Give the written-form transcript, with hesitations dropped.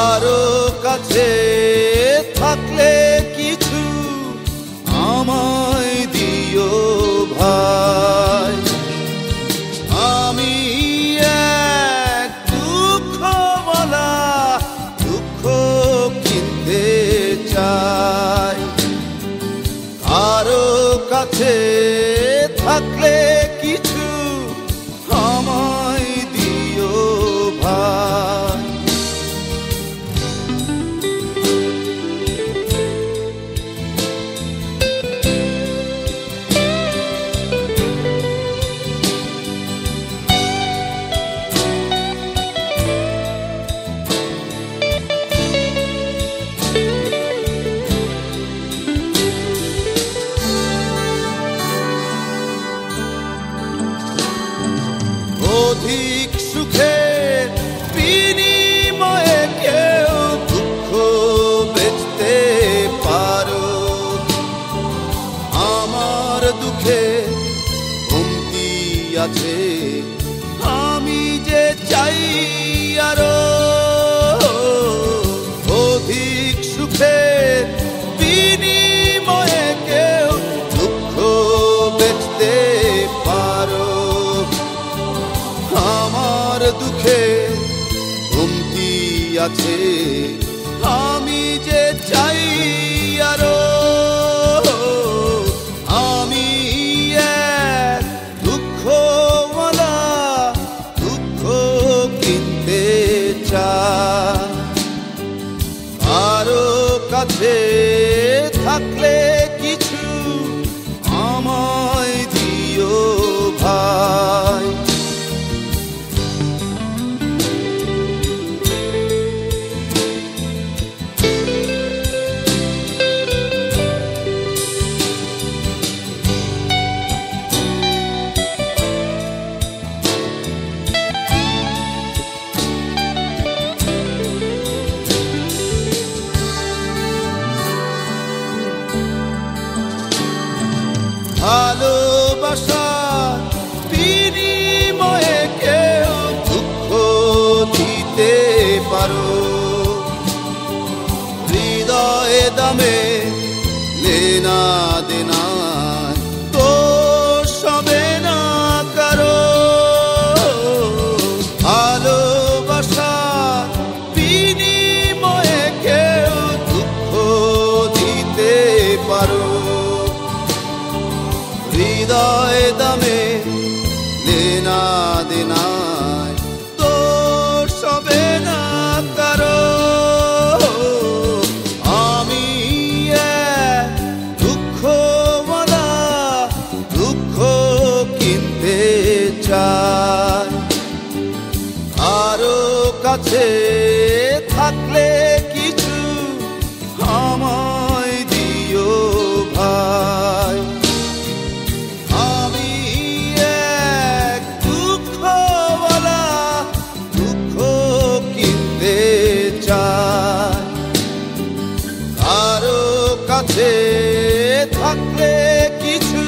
আরো কাছে থাকলে কিছু আমায় দিও ভাই। আমি এক দুঃখওয়ালা, দুঃখ কিনতে চাই। আরো কাছে থাকলে কিছু আমায় দিও ভাই। অধিক সুখের বিনিময়ে কেউ দুঃখ বেচতে পারো। আমার দুঃখে কমতি আছে, আমি যে চাই আরো। অধিক সুখের বিনিময়ে কেউ দুঃখ বেচতে পারো। আমার দুঃখে কমতি আছে, আমি যে চাই আরো। আমি এক দুঃখওয়ালা, দুঃখ কিনতে চাই। আরো কাছে থাকলে কিছু আমায় দিও ভাই। ভালোবাসার বিনিময়ে কেউ দুঃখ দিতে পারো। হৃদয়ে দামে লেনা দেনা দোষ হবে না কারো। ভালোবাসার বিনিময়ে কেউ দুঃখ দিতে পারো। হৃদয় দামে লেনা দেনায় দোষ হবে না কারো। আমি এক দুঃখওয়ালা, দুঃখ কিনতে চাই। আরো কাছে থাকলে কিছু আমায় দিও ভাই। আরো কাছে থাকলে কিছু